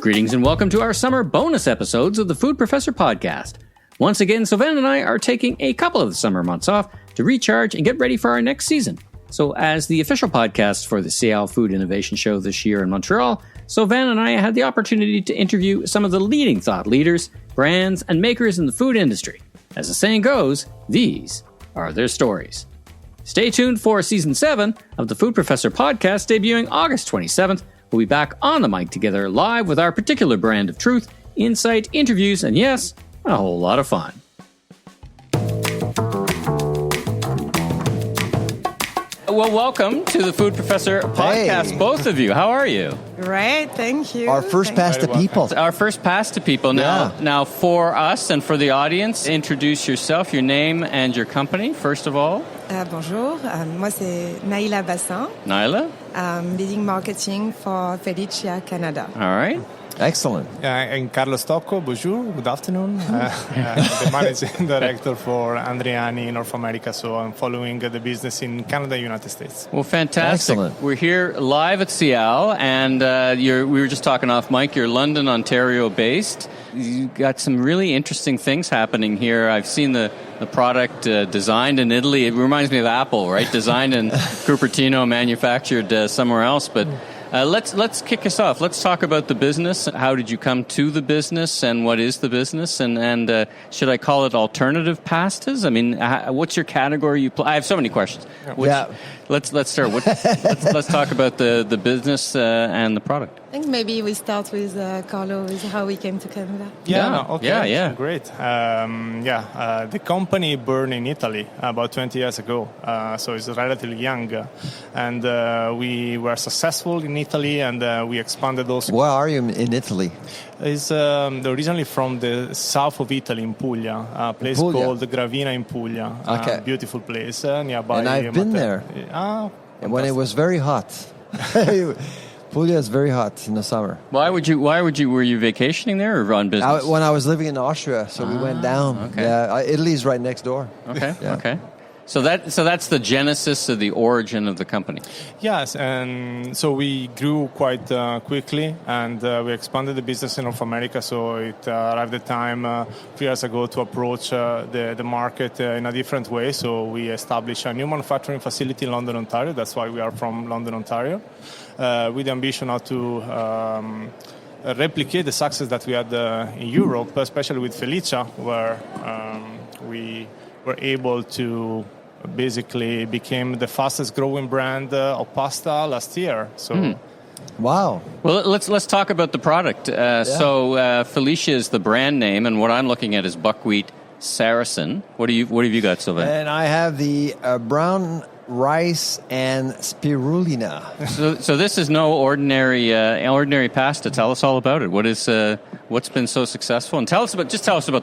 Greetings and welcome to our summer bonus episodes of the Food Professor podcast. Once again, Sylvain and I are taking a couple of the summer months off to recharge and get ready for our next season. So as the official podcast for the SIAL Food Innovation Show this year in Montreal, Sylvain and I had the opportunity to interview some of the leading thought leaders, brands, and makers in the food industry. As the saying goes, these are their stories. Stay tuned for Season 7 of the Food Professor podcast debuting August 27th. We'll be back on the mic together live with our particular brand of truth, insight, interviews, and yes, a whole lot of fun. Well, welcome to the Food Professor podcast, Hey. Both of you. How are you? Right, thank you. Our first pass to people. Our first pass to people. Now, for us and for the audience, introduce yourself, your name, and your company, first of all. Bonjour, moi c'est Naïla Bassin. Naïla? Leading marketing for Felicia, Canada. All right. Excellent. I'm Carlo Stocco. Bonjour. Good afternoon. The managing director for Andrian in North America. So I'm following the business in Canada and United States. Well, fantastic. Excellent. We're here live at SIAL, and we were just talking off mic. You're London, Ontario based. You got some really interesting things happening here. I've seen the product designed in Italy. It reminds me of Apple, right? Designed in Cupertino, manufactured somewhere else, but... Let's kick us off. Let's talk about the business. How did you come to the business, and what is the business? And should I call it alternative pastas? I mean, what's your category? I have so many questions. Let's start. Let's talk about the business and the product. I think maybe we start with Carlo, with how we came to Canada. Yeah. Great. The company born in Italy about 20 years ago, so it's relatively young, and we were successful in Italy, and we expanded also. Where are you in Italy? It's originally from the south of Italy, in Puglia, a place called Gravina in Puglia. Okay. Beautiful place nearby. And I've been there. When it was very hot. Puglia is very hot in the summer. Were you vacationing there or on business? When I was living in Austria, so we went down. Okay. Yeah, Italy's right next door. Okay. Yeah. Okay. So that's the genesis of the origin of the company. Yes, and so we grew quite quickly, and we expanded the business in North America. So it arrived the time 3 years ago to approach the market in a different way. So we established a new manufacturing facility in London, Ontario. That's why we are from London, Ontario, with the ambition now to replicate the success that we had in Europe, especially with Felicia, where we were able to basically became the fastest growing brand of pasta last year. So, Wow. Well, let's talk about the product. So Felicia is the brand name, and what I'm looking at is buckwheat Saracen. What have you got, Sylvain? And I have the brown rice and spirulina. So this is no ordinary pasta. Tell us all about it. What's been so successful? And tell us about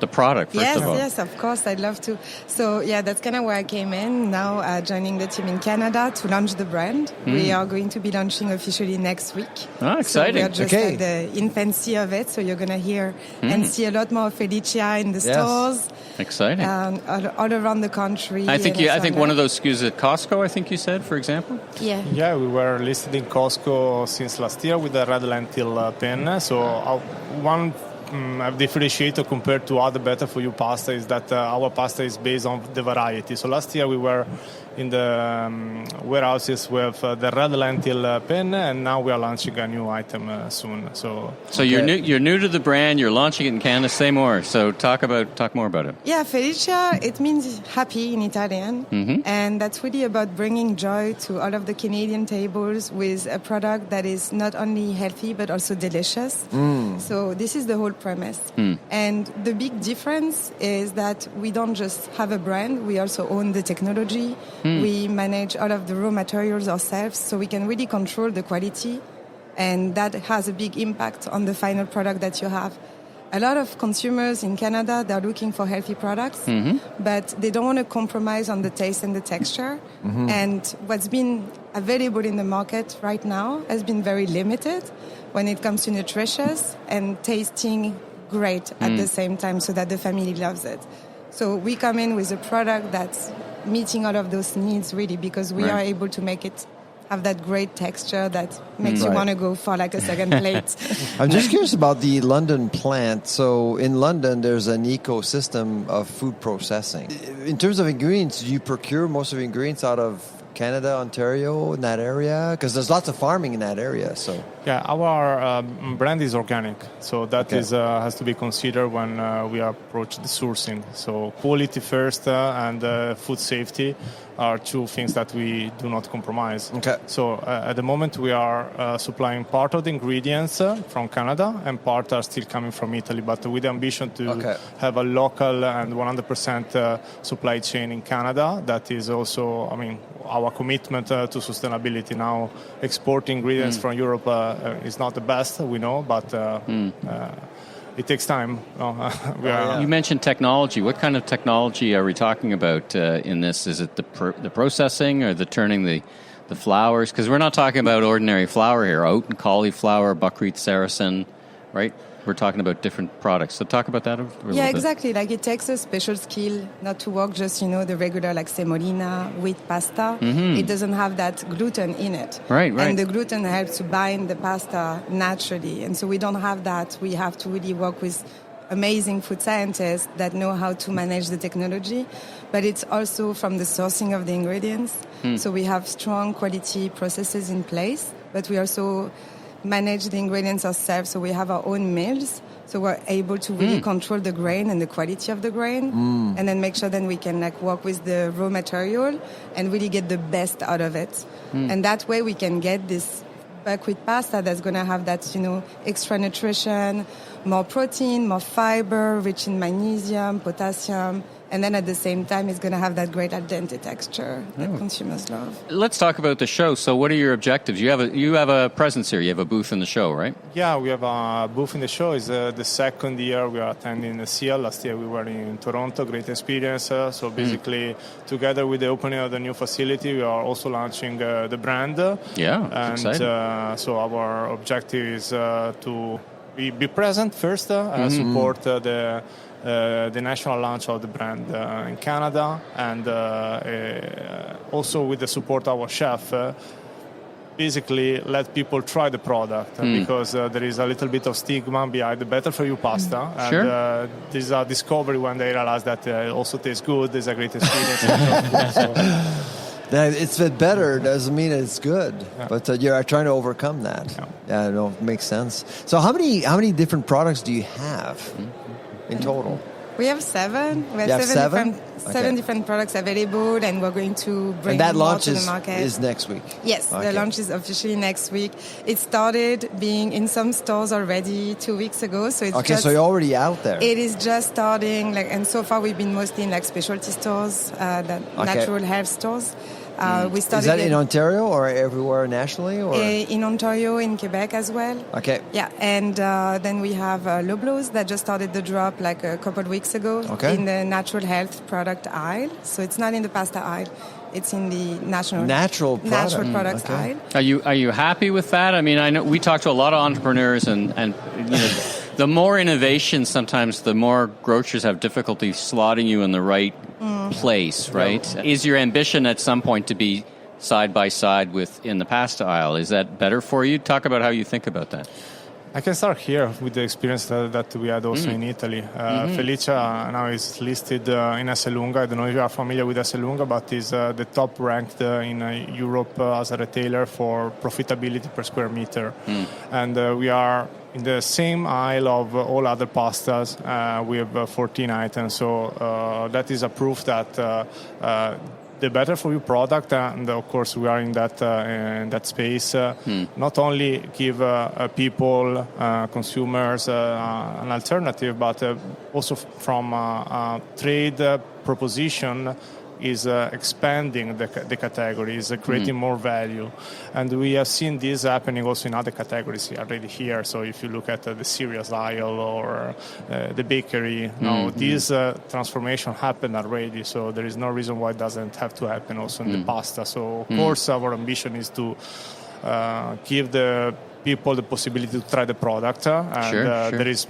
the product first of all. Yes, of course, I'd love to. So that's kind of where I came in. Now joining the team in Canada to launch the brand. We are going to be launching officially next week. Oh, exciting! So we are just at the infancy of it. So you're going to hear and see a lot more of Felicia in the stores. Exciting! All around the country. I think one of those SKUs at Costco. I think you said, for example. Yeah, we were listed in Costco since last year with the red lentil pen. So one differentiator compared to other better for you pasta is that our pasta is based on the variety. So last year we were in the warehouses with the red lentil pen, and now we are launching a new item soon. So you're new to the brand. You're launching it in Canada. Say more. So talk more about it. Yeah, Felicia, it means happy in Italian, and that's really about bringing joy to all of the Canadian tables with a product that is not only healthy but also delicious. So this is the whole premise. And the big difference is that we don't just have a brand, we also own the technology. We manage all of the raw materials ourselves, so we can really control the quality, and that has a big impact on the final product that you have. A lot of consumers in Canada, they're looking for healthy products, but they don't want to compromise on the taste and the texture. And what's been available in the market right now has been very limited when it comes to nutritious and tasting great at the same time, so that the family loves it. So we come in with a product that's meeting all of those needs, really, because we are able to make it have that great texture that makes you want to go for like a second plate. I'm just curious about the London plant. So in London, there's an ecosystem of food processing. In terms of ingredients, do you procure most of the ingredients out of Canada, Ontario, in that area? Because there's lots of farming in that area. So yeah, our brand is organic, so that is has to be considered when we approach the sourcing. So quality first and food safety are two things that we do not compromise. Okay. So at the moment we are supplying part of the ingredients from Canada and part are still coming from Italy, but with the ambition to have a local and 100% supply chain in Canada. That is also, our commitment to sustainability. Now, exporting ingredients from Europe is not the best, we know, but it takes time. You mentioned technology. What kind of technology are we talking about in this? Is it the processing or the turning the flours? Because we're not talking about ordinary flour here. Oat and cauliflower, buckwheat, sarrasin, right? We're talking about different products. So talk about that a little bit. Yeah, exactly. Like it takes a special skill not to work just, the regular like semolina, wheat pasta. Mm-hmm. It doesn't have that gluten in it. Right. And the gluten helps to bind the pasta naturally. And so we don't have that. We have to really work with amazing food scientists that know how to manage the technology. But it's also from the sourcing of the ingredients. So we have strong quality processes in place, but we also manage the ingredients ourselves, so we have our own mills, so we're able to really control the grain and the quality of the grain, and then make sure then we can work with the raw material and really get the best out of it. And that way we can get this buckwheat pasta that's going to have that, extra nutrition, more protein, more fiber, rich in magnesium, potassium, and then at the same time, it's going to have that great al dente texture that consumers love. Let's talk about the show. So what are your objectives? You have a presence here. You have a booth in the show, right? Yeah, we have a booth in the show. It's the second year we are attending the SIAL. Last year we were in Toronto. Great experience. So basically, together with the opening of the new facility, we are also launching the brand. Yeah, and exciting. So our objective is to be present first, support the national launch of the brand in Canada, and also with the support of our chef, basically let people try the product because there is a little bit of stigma behind the better for you pasta. And this is a discovery when they realize that it also tastes good. There's a great experience. It's better doesn't mean it's good, but you're trying to overcome that. Yeah, no, it makes sense. So how many different products do you have in total? We have 7. We have seven different products available, and we're going to bring more to the market. And that launch is next week? Yes, the launch is officially next week. It started being in some stores already 2 weeks ago, so it's so you're already out there. It is just starting, and so far we've been mostly in specialty stores, natural health stores. We started. Is that in Ontario or everywhere nationally? Or? In Ontario, in Quebec as well. Okay. Yeah, and then we have LeBlanc's that just started the drop a couple of weeks ago in the natural health product aisle. So it's not in the pasta aisle. It's in the natural products aisle. Are you happy with that? I mean, I know we talk to a lot of entrepreneurs, and the more innovation, sometimes the more grocers have difficulty slotting you in the right place, right? Yeah. Is your ambition at some point to be side by side in the pasta aisle? Is that better for you? Talk about how you think about that. I can start here with the experience that we had also in Italy. Felicia now is listed in Esselunga. I don't know if you are familiar with Esselunga, but is the top ranked in Europe as a retailer for profitability per square meter. And we are in the same aisle of all other pastas. We have 14 items. So that is a proof that the better for you product, and of course we are in that space. Not only give people, consumers, an alternative, but also from a trade proposition is expanding the category, is creating more value. And we have seen this happening also in other categories already here. So if you look at the cereals aisle or the bakery, this transformation happened already. So there is no reason why it doesn't have to happen also in the pasta. So of course our ambition is to give the people the possibility to try the product, and there is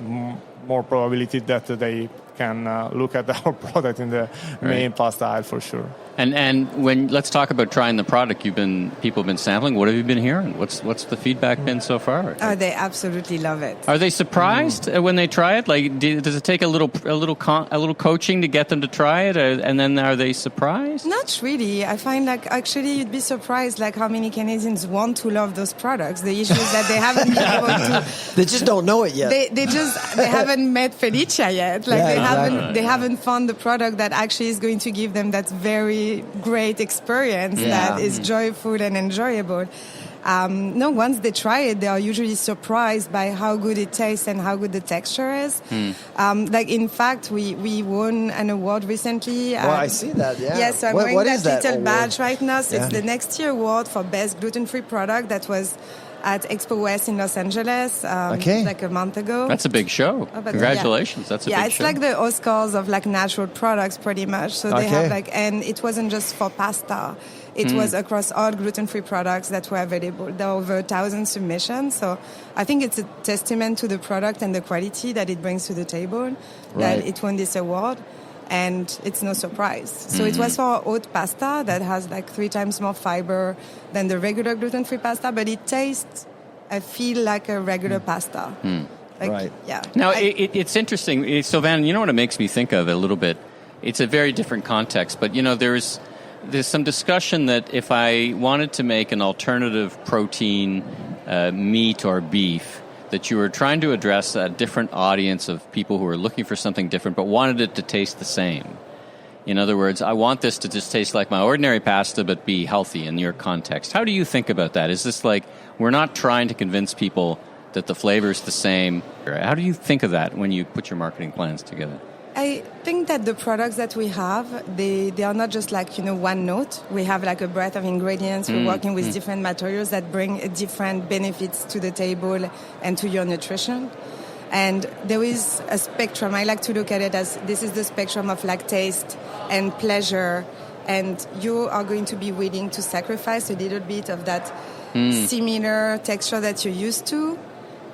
more probability that they can look at our product in the main pasta aisle for sure. And when let's talk about trying the product, people have been sampling. What have you been hearing? What's the feedback been so far? Oh, they absolutely love it. Are they surprised when they try it? Like, does it take a little coaching to get them to try it, and then are they surprised? Not really. I find like actually you'd be surprised like how many Canadians want to love those products. The issue is that they haven't been able to. They just don't know it yet. They haven't met Felicia yet. Like they haven't found the product that actually is going to give them that very great experience that is joyful and enjoyable. No, once they try it, they are usually surprised by how good it tastes and how good the texture is. Like, in fact, we won an award recently. Well, I see that, yeah. Yes, so I'm wearing that little award? badge right now. So it's the next year award for Best Gluten-Free Product that was at Expo West in Los Angeles like a month ago. That's a big show. Congratulations. That's a big show. Yeah, it's like the Oscars of like natural products pretty much. So they have and it wasn't just for pasta. It was across all gluten-free products that were available. There were over 1,000 submissions. So I think it's a testament to the product and the quality that it brings to the table that it won this award. And it's no surprise. So it was for oat pasta that has like 3 times more fiber than the regular gluten-free pasta, but it tastes, I feel like a regular pasta. Yeah. Now, it's interesting. Sylvain, you know what it makes me think of a little bit? It's a very different context, but, there's some discussion that if I wanted to make an alternative protein, meat or beef, that you were trying to address a different audience of people who are looking for something different but wanted it to taste the same. In other words, I want this to just taste like my ordinary pasta but be healthy in your context. How do you think about that? Is this like we're not trying to convince people that the flavor is the same? How do you think of that when you put your marketing plans together? I think that the products that we have, they are not just like, one note. We have like a breadth of ingredients. We're working with different materials that bring different benefits to the table and to your nutrition. And there is a spectrum. I like to look at it as this is the spectrum of like taste and pleasure. And you are going to be willing to sacrifice a little bit of that similar texture that you're used to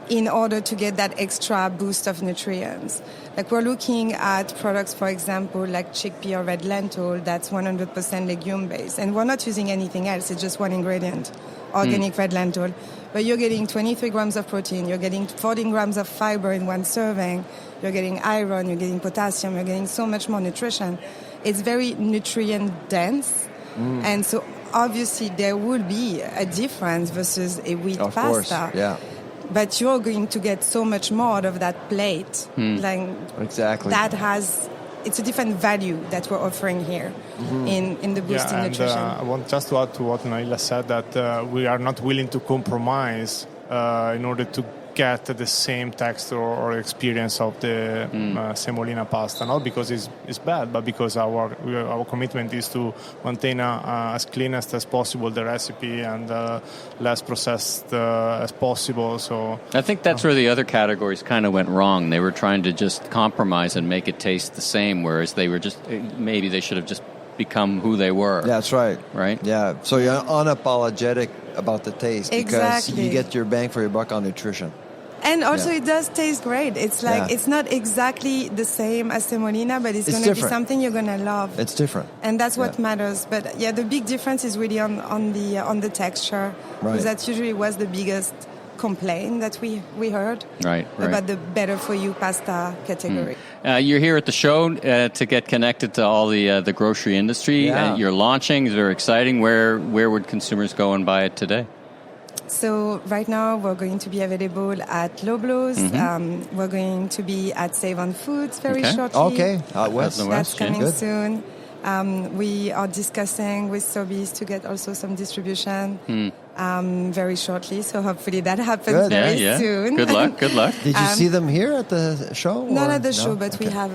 in order to get that extra boost of nutrients. Like we're looking at products, for example, like chickpea or red lentil, that's 100% legume-based. And we're not using anything else, it's just one ingredient, organic red lentil. But you're getting 23 grams of protein, you're getting 14 grams of fiber in one serving, you're getting iron, you're getting potassium, you're getting so much more nutrition. It's very nutrient-dense. And so obviously there will be a difference versus a wheat pasta. Of course, yeah. But you're going to get so much more out of that plate. Like exactly. It's a different value that we're offering here in the boosting nutrition. I want just to add to what Naïla said that we are not willing to compromise in order to get the same texture or experience of the semolina pasta, not because it's bad, but because our commitment is to maintain as clean as possible the recipe and less processed as possible. So I think that's where the other categories kind of went wrong. They were trying to just compromise and make it taste the same, whereas they were just maybe they should have just become who they were. That's right. Right? Yeah. So you're unapologetic about the taste because you get your bang for your buck on nutrition. And also it does taste great. It's like it's not exactly the same as semolina, but it's going to be something you're going to love. It's different. And that's what matters. But the big difference is really on the texture. Right. Because that usually was the biggest complaint that we heard about the better for you pasta category. You're here at the show to get connected to all the grocery industry. You're launching. It's very exciting. Where would consumers go and buy it today? So right now we're going to be available at Loblaws. We're going to be at Save on Foods very shortly. Okay, out west. That's coming soon. We are discussing with Sobeys to get also some distribution very shortly. So hopefully that happens very soon. Good luck. Good luck. Did you see them here at the show? Not at the show, but we have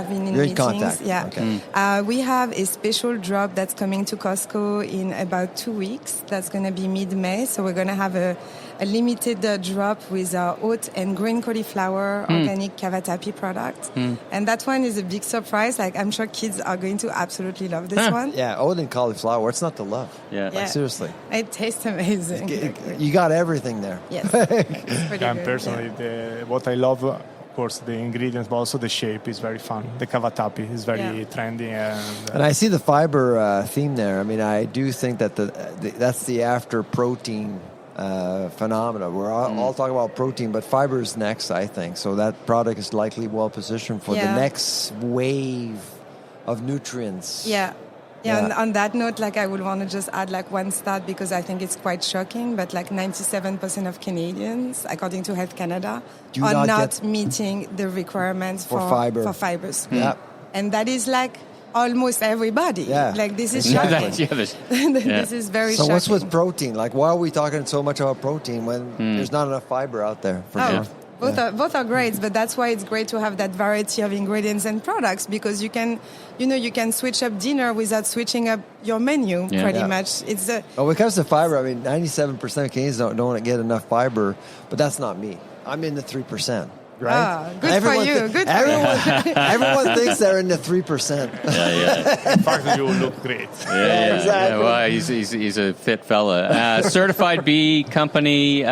been in meetings. Contact. Yeah. Okay. We have a special drop that's coming to Costco in about 2 weeks. That's going to be mid-May. So we're going to have a limited drop with oat and green cauliflower organic cavatappi product. And that one is a big surprise. Like I'm sure kids are going to absolutely love this one. Yeah, oat and cauliflower. It's not to love. Yeah. Like, seriously. It tastes amazing. You got everything there. Yes. It's pretty good. Personally, what I love course, the ingredients, but also the shape is very fun. The cavatappi is very trendy. And I see the fiber theme there. I mean, I do think that that's the after protein phenomena. We're all talking about protein, but fiber is next, I think. So that product is likely well positioned for the next wave of nutrients. Yeah. And on that note, like I would want to just add like one stat because I think it's quite shocking, but like 97% of Canadians, according to Health Canada, are not meeting the requirements for fibers. Yeah. And that is like almost everybody. Yeah. Like this is shocking. This is very shocking. So what's with protein? Like why are we talking so much about protein when there's not enough fiber out there for sure? Both are great, but that's why it's great to have that variety of ingredients and products because you can switch up dinner without switching up your menu pretty much. It's when it comes to fiber, I mean, 97% of Canadians don't get enough fiber, but that's not me. I'm in the 3%. Right? Good for you. Everyone thinks they're in the 3%. In fact, you look great. Exactly. Yeah, well, he's a fit fella. Certified B company.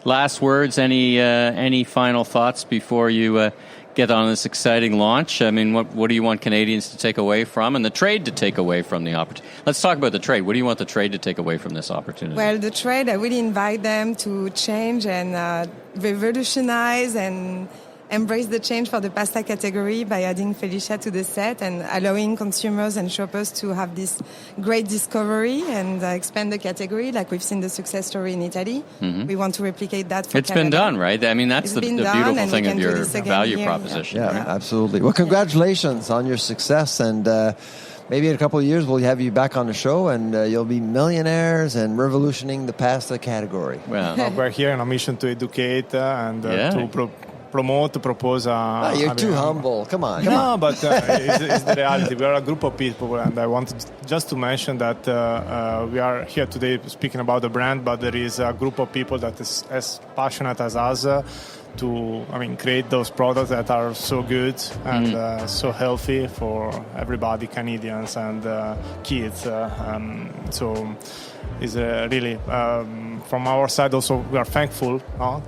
Last words, any final thoughts before you get on this exciting launch? I mean, what do you want Canadians to take away from and the trade to take away from the opportunity? Let's talk about the trade. What do you want the trade to take away from this opportunity? Well, the trade, I really invite them to change and revolutionize and embrace the change for the pasta category by adding Felicia to the set and allowing consumers and shoppers to have this great discovery and expand the category like we've seen the success story in Italy. We want to replicate that for It's Canada. been done, right? I mean, that's the beautiful thing of your value proposition. Yeah, right? absolutely. Well, congratulations on your success and maybe in a couple of years we'll have you back on the show and you'll be millionaires and revolutioning the pasta category. Well, we're here on a mission to educate and to propose you're too humble. Come on. But it's the reality. We are a group of people, and I wanted just to mention that we are here today speaking about the brand, but there is a group of people that is as passionate as us to create those products that are so good and so healthy for everybody, Canadians and kids. So it's really from our side also we are thankful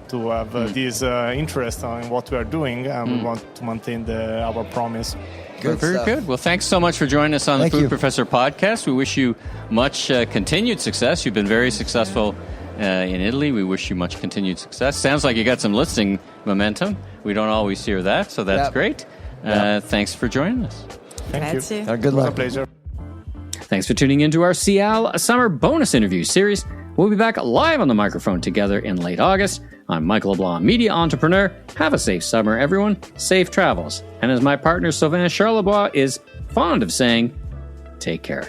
to have this interest in what we are doing, and we want to maintain our promise. Very good. Well, thanks so much for joining us on the Food Professor podcast. We wish you much continued success. You've been very successful in Italy. We wish you much continued success. Sounds like you got some listing momentum. We don't always hear that, so that's great. Thanks for joining us. Thank you. Good luck. It was a pleasure. Thanks for tuning into our SIAL Summer Bonus Interview series. We'll be back live on the microphone together in late August. I'm Michael LeBlanc, media entrepreneur. Have a safe summer, everyone. Safe travels. And as my partner Sylvain Charlebois is fond of saying, take care.